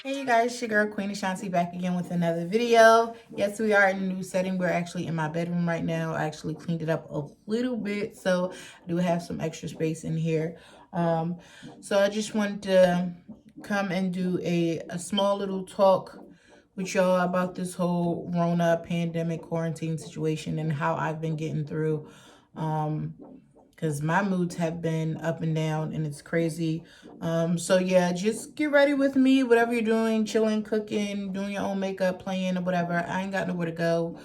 Hey you guys, it's your girl QueenAshanti back again with another video. Yes, we are in a new setting. We're actually in my bedroom right now. I actually cleaned it up a little bit, so I do have some extra space in here. So I just wanted to come and do a small little talk with y'all about this whole Rona pandemic quarantine situation and how I've been getting through. Because my moods have been up and down and it's crazy. So yeah, just get ready with me, whatever you're doing, chilling, cooking, doing your own makeup, playing or whatever. I ain't got nowhere to go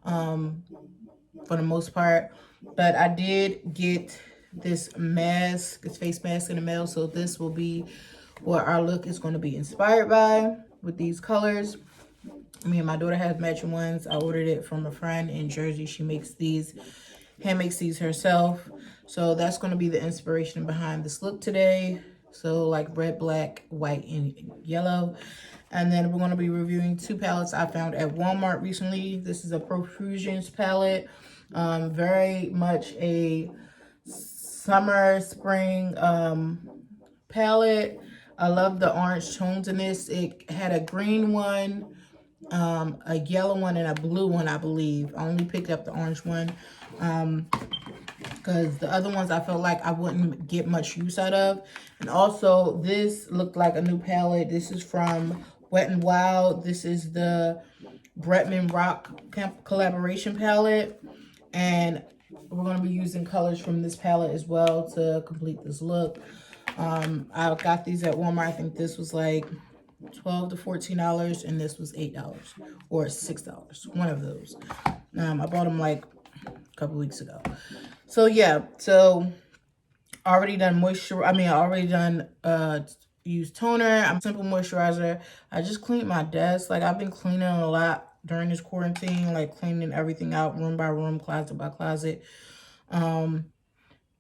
for the most part, but I did get this mask, this face mask in the mail, so this will be what our look is going to be inspired by with these colors. Me and my daughter have matching ones. I ordered it from a friend in Jersey. She makes these, hand makes these herself. So that's going to be the inspiration behind this look today. So like red, black, white, and yellow. And then we're going to be reviewing two palettes I found at Walmart recently. This is a Profusions palette. Very much a summer, spring palette. I love the orange tones in this. It had a green one, a yellow one, and a blue one, I believe. I only picked up the orange one because the other ones I felt like I wouldn't get much use out of. And also, this looked like a new palette. This is from Wet n Wild. This is the Bretman Rock collaboration palette. And we're going to be using colors from this palette as well to complete this look. I got these at Walmart. I think this was like $12 to $14 and this was $8 or $6, one of those. I bought them like a couple weeks ago. So yeah, so already done moisture. I already done used toner. I'm simple moisturizer. I just cleaned my desk. Like I've been cleaning a lot during this quarantine, like cleaning everything out room by room, closet by closet.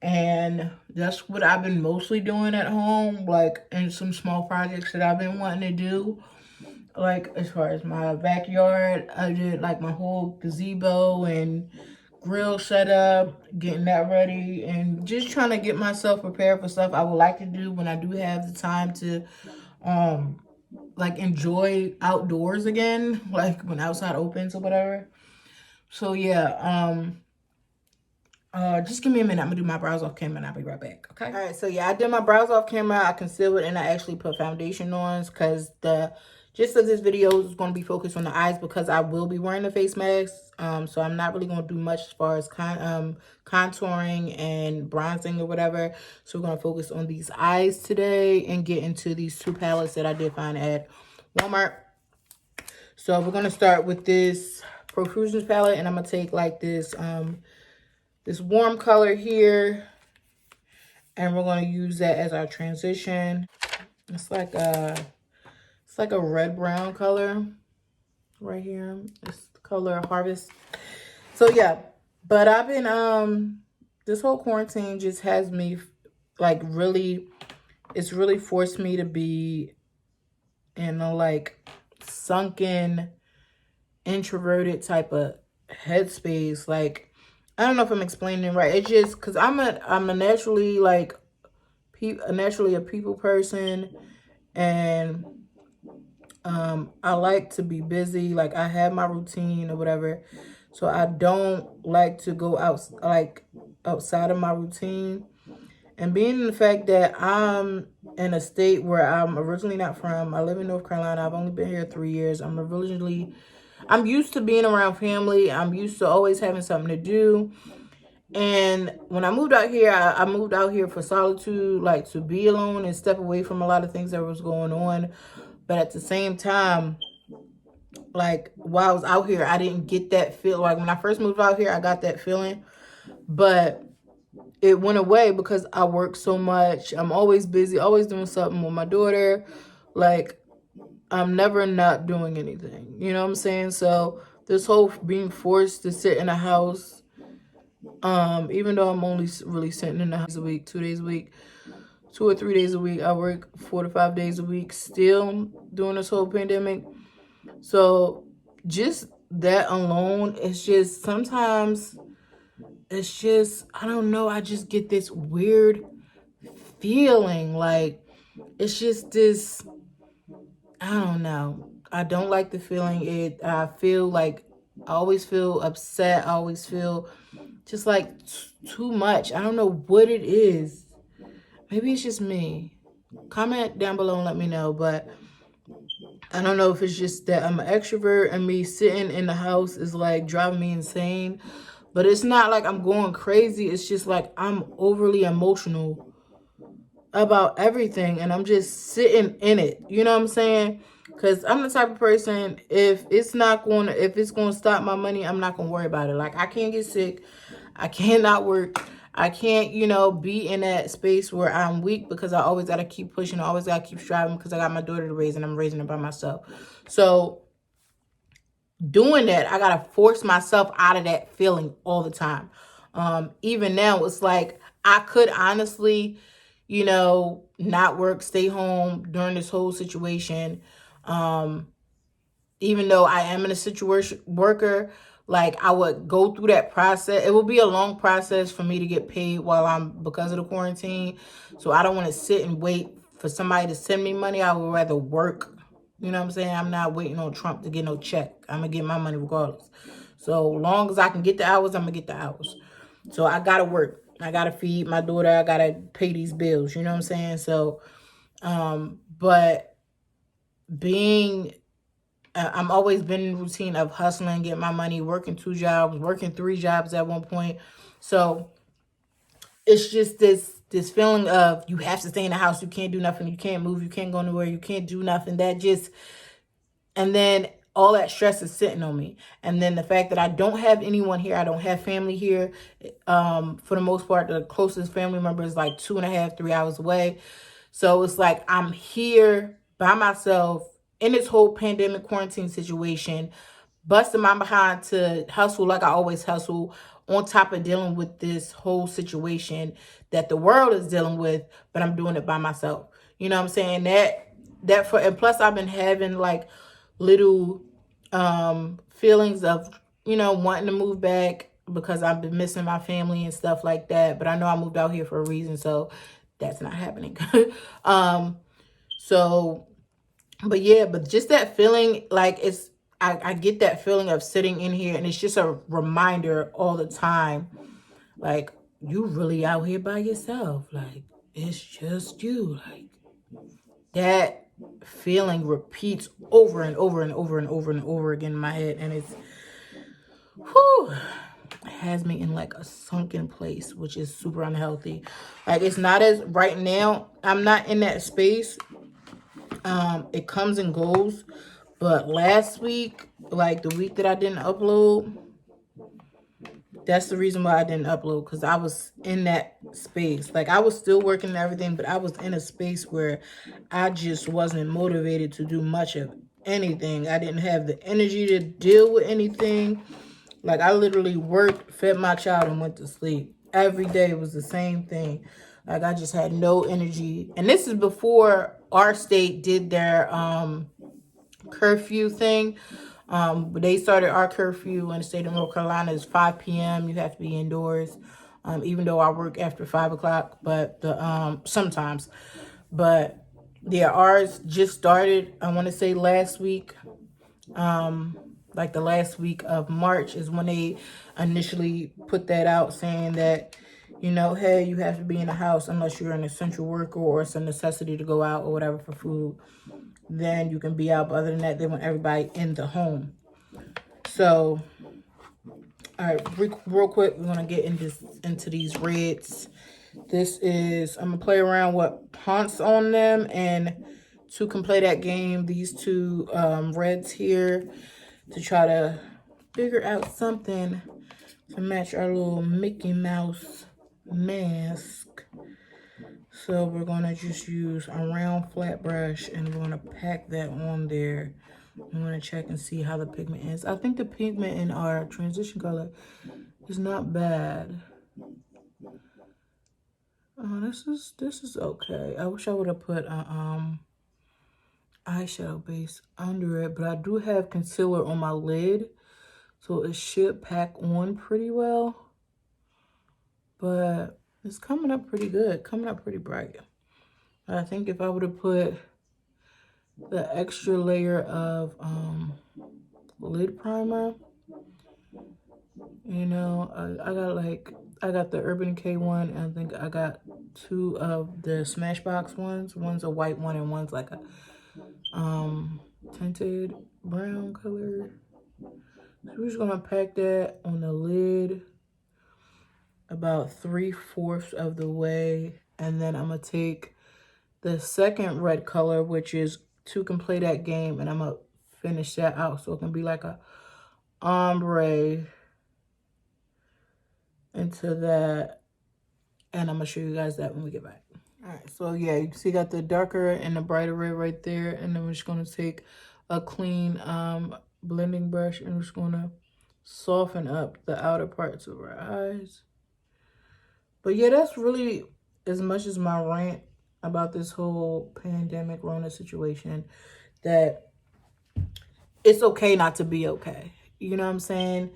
And that's what I've been mostly doing at home, like, and some small projects that I've been wanting to do. Like, as far as my backyard, I did, like, my whole gazebo and grill set up, getting that ready, and just trying to get myself prepared for stuff I would like to do when I do have the time to, like, enjoy outdoors again, like, when outside opens or whatever. So, yeah, just give me a minute. I'm gonna do my brows off camera and I'll be right back. Okay. All right. So yeah, I did my brows off camera. I concealed and I actually put foundation on because the gist of this video is going to be focused on the eyes because I will be wearing the face mask. So I'm not really going to do much as far as contouring and bronzing or whatever. So we're going to focus on these eyes today and get into these two palettes that I did find at Walmart. So we're going to start with this Profusions palette and I'm going to take like this this warm color here, and we're going to use that as our transition. It's like a red brown color right here. It's the color Harvest. So yeah, but I've been this whole quarantine just has me like it's really forced me to be in a like sunken, introverted type of headspace. Like, I don't know if I'm explaining it right. It's just because I'm a naturally like naturally a people person, and I like to be busy. Like I have my routine or whatever, so I don't like to go outside of my routine. And being in the fact that I'm in a state where I'm originally not from, I live in North Carolina. I've only been here 3 years. I'm used to being around family. I'm used to always having something to do. And when I moved out here, I moved out here for solitude, like to be alone and step away from a lot of things that was going on. But at the same time, like while I was out here, I didn't get that feel. Like when I first moved out here, I got that feeling. But it went away because I work so much. I'm always busy, always doing something with my daughter. Like I'm never not doing anything. You know what I'm saying? So this whole being forced to sit in a house, even though I'm only really sitting in the house a week, 2 days a week, 2 or 3 days a week, I work 4 to 5 days a week still during this whole pandemic. So just that alone, it's just sometimes it's just, I don't know, I just get this weird feeling like it's just this, I don't know. I don't like the feeling. I feel like I always feel upset. I always feel just like too much. I don't know what it is. Maybe it's just me. Comment down below and let me know. But I don't know if it's just that I'm an extrovert and me sitting in the house is like driving me insane. But it's not like I'm going crazy. It's just like I'm overly emotional about everything and I'm just sitting in it. You know what I'm saying? Because I'm the type of person, if it's going to stop my money, I'm not going to worry about it. Like, I can't get sick. I cannot work. I can't, be in that space where I'm weak because I always got to keep pushing. I always got to keep striving because I got my daughter to raise and I'm raising her by myself. So doing that, I got to force myself out of that feeling all the time. Even now, it's like I could honestly, not work, stay home during this whole situation. Even though I am in a situation worker, like I would go through that process. It will be a long process for me to get paid because of the quarantine. So I don't want to sit and wait for somebody to send me money. I would rather work. You know what I'm saying? I'm not waiting on Trump to get no check. I'm going to get my money regardless. So long as I can get the hours, I'm going to get the hours. So I got to work. I got to feed my daughter. I got to pay these bills. You know what I'm saying? So, but I'm always been in the routine of hustling, getting my money, working 2 jobs, working 3 jobs at one point. So it's just this feeling of you have to stay in the house. You can't do nothing. You can't move. You can't go anywhere. You can't do nothing. And then all that stress is sitting on me. And then the fact that I don't have anyone here, I don't have family here. For the most part, the closest family member is like 2.5, 3 hours away. So it's like I'm here by myself in this whole pandemic quarantine situation, busting my behind to hustle like I always hustle, on top of dealing with this whole situation that the world is dealing with, but I'm doing it by myself. You know what I'm saying? And plus I've been having like little feelings of, wanting to move back because I've been missing my family and stuff like that. But I know I moved out here for a reason, so that's not happening. um, so, but yeah, but just that feeling, like I get that feeling of sitting in here and it's just a reminder all the time. Like, you really out here by yourself. Like, it's just you. Like, that feeling repeats over and over and over and over and over again in my head. And it has me in like a sunken place, which is super unhealthy. Like, it's not as right now, I'm not in that space. It comes and goes. But last week, like the week that I didn't upload, that's the reason why I didn't upload, because I was in that space. Like, I was still working and everything, but I was in a space where I just wasn't motivated to do much of anything. I didn't have the energy to deal with anything. Like, I literally worked, fed my child, and went to sleep. Every day was the same thing. Like, I just had no energy. And this is before our state did their curfew thing. They started our curfew in the state of North Carolina is 5 p.m. You have to be indoors. Even though I work after 5 o'clock, but sometimes. But yeah, ours just started, I want to say last week. Like the last week of March is when they initially put that out, saying that, hey, you have to be in the house unless you're an essential worker or it's a necessity to go out or whatever for food. Then you can be out. But other than that, they want everybody in the home. So, all right, real quick, we're gonna get into these reds. This is, I'm gonna play around with haunts on them, and two can play that game. These two reds here to try to figure out something to match our little Mickey Mouse mask. So we're gonna just use a round flat brush and we're gonna pack that on there. I'm gonna check and see how the pigment is. I think the pigment in our transition color is not bad. Oh, this is okay. I wish I would have put a eyeshadow base under it, but I do have concealer on my lid, so it should pack on pretty well. But it's coming up pretty good, coming up pretty bright. I think if I would have put the extra layer of lid primer. You know, I got the Urban Decay one, and I think I got 2 of the Smashbox ones. One's a white one and one's like a tinted brown color. So we're just gonna pack that on the lid about 3/4 of the way, and then I'm gonna take the second red color, which is 2 can play that game, and I'm gonna finish that out so it can be like a ombre into that, and I'm gonna show you guys that when we get back. All right, so yeah, you see got the darker and the brighter red right there, and then we're just gonna take a clean blending brush and we're just gonna soften up the outer parts of our eyes. But yeah, that's really as much as my rant about this whole pandemic Rona situation, that it's okay not to be okay. You know what I'm saying?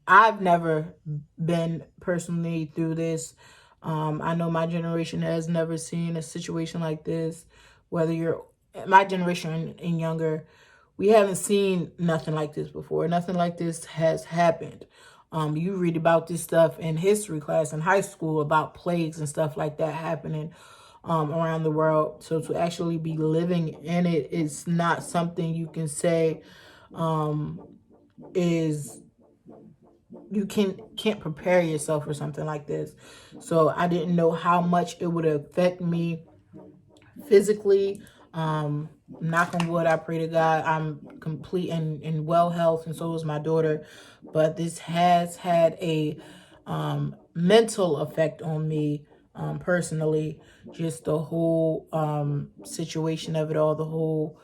I've never been personally through this. I know my generation has never seen a situation like this. Whether you're my generation and younger, we haven't seen nothing like this before. Nothing like this has happened. You read about this stuff in history class in high school about plagues and stuff like that happening around the world. So to actually be living in it is not something you can say is you can't prepare yourself for something like this. So I didn't know how much it would affect me physically. Knock on wood, I pray to God I'm complete and well health, and so is my daughter. But this has had a mental effect on me personally. Just the whole situation of it all, the whole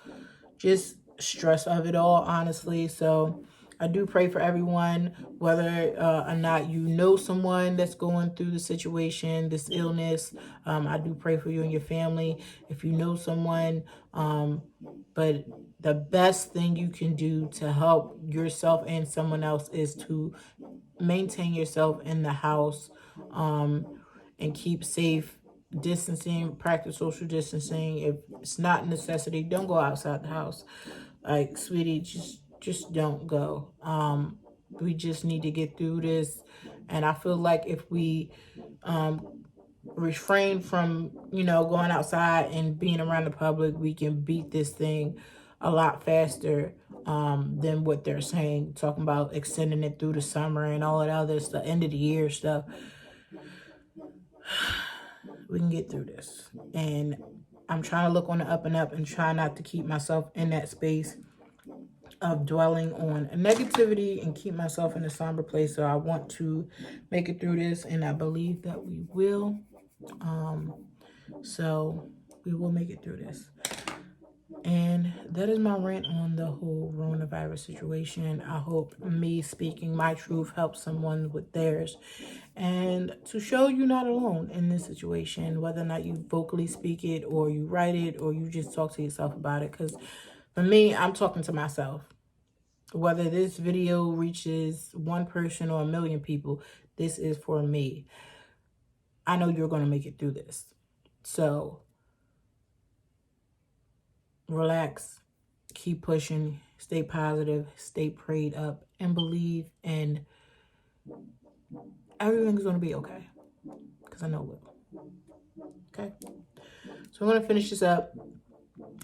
just stress of it all, honestly. So I do pray for everyone, whether or not you know someone that's going through the situation, this illness. I do pray for you and your family if you know someone. But the best thing you can do to help yourself and someone else is to maintain yourself in the house and keep safe distancing, practice social distancing. If it's not a necessity, don't go outside the house. Like, sweetie, just don't go. We just need to get through this. And I feel like if we refrain from, going outside and being around the public, we can beat this thing a lot faster than what they're saying, talking about extending it through the summer and all of that other stuff, end of the year stuff. We can get through this. And I'm trying to look on the up and up and try not to keep myself in that space of dwelling on negativity and keep myself in a somber place. So I want to make it through this, and I believe that we will. So we will make it through this. And that is my rant on the whole coronavirus situation. I hope me speaking my truth helps someone with theirs. And to show you're not alone in this situation, whether or not you vocally speak it or you write it or you just talk to yourself about it. Because for me, I'm talking to myself. Whether this video reaches one person or a million people, this is for me. I know you're going to make it through this. So relax, keep pushing, stay positive, stay prayed up, and believe in everything's going to be okay. Because I know it will. Okay? So I'm going to finish this up.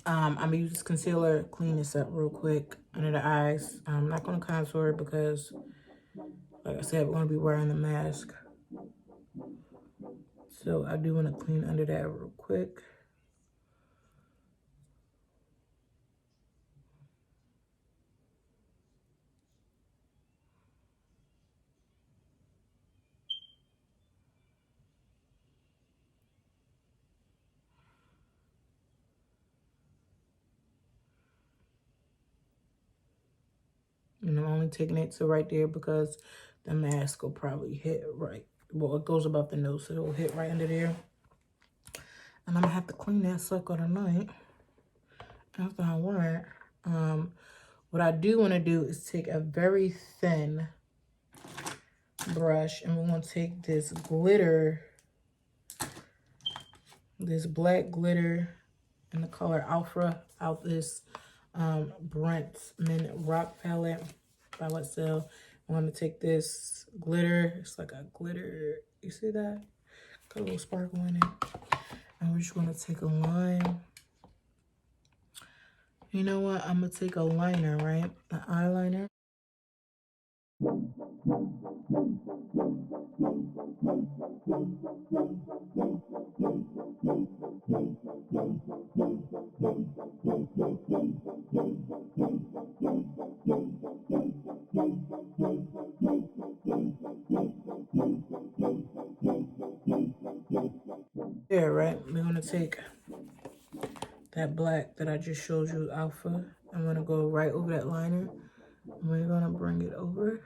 I'm going to use this concealer, clean this up real quick under the eyes. I'm not going to contour because, like I said, we're going to be wearing the mask. So I do want to clean under that real quick. And I'm only taking it to right there because the mask will probably hit right. Well, it goes above the nose, so it'll hit right under there. And I'm going to have to clean that sucker tonight after I wear it. What I do want to do is take a very thin brush, and we're going to take this glitter, this black glitter, in the color Alpha out this Brent's Mint Rock palette by What Sell. I'm going to take this glitter. It's like a glitter. You see that? Got a little sparkle in it. And we're just going to take a line. You know what? I'm going to take a liner, right? An eyeliner. There, right? We're going to take that black that I just showed you, Alpha. I'm going to go right over that liner. And we're going to bring it over.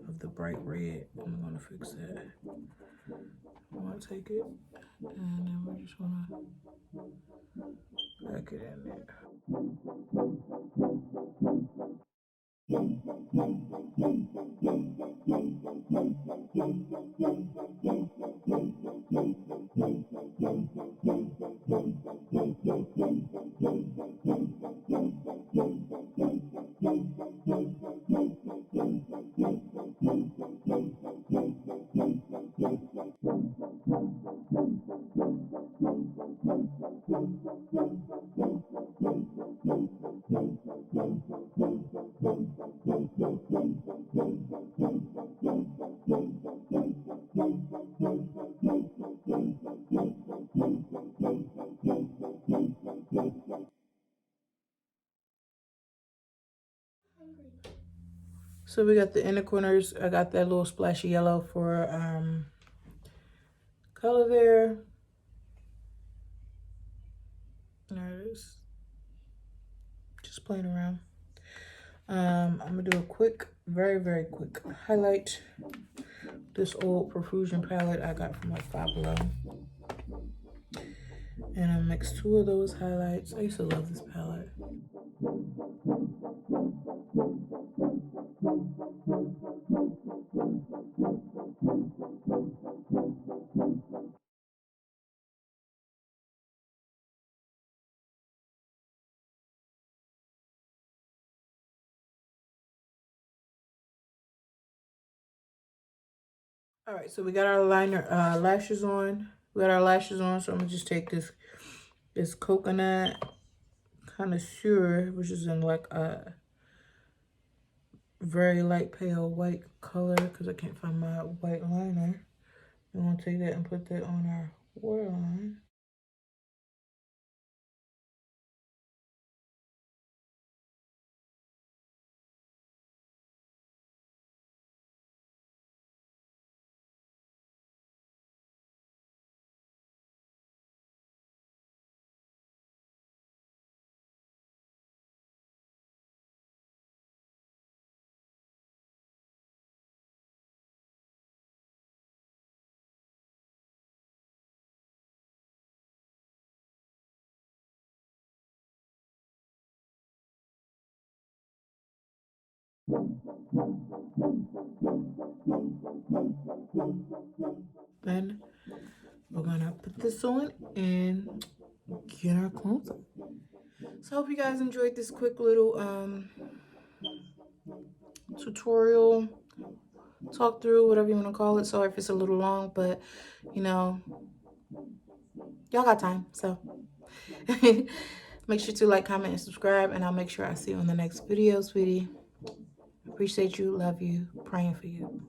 Of the bright red, I'm going to fix that. I'm going to take it, and then we just want to pack it in there. So we got the inner corners. I got that little splashy yellow for color there. There it is. Just playing around. I'm gonna do a quick, very quick highlight. This old Profusion palette I got from like Five Below. And I mixed two of those highlights. I used to love this palette. All right, so we got our lashes on. We got our lashes on, so I'm gonna just take this coconut connoisseur, which is in like a very light pale white color because I can't find my white liner. I'm gonna take that and put that on our waterline. Then we're gonna put this on and get our clothes on. So I hope you guys enjoyed this quick little tutorial, talk through, whatever you want to call it. Sorry if it's a little long, but you know, y'all got time, so make sure to like, comment, and subscribe, and I'll make sure I see you on the next video, sweetie. Appreciate you, love you, praying for you.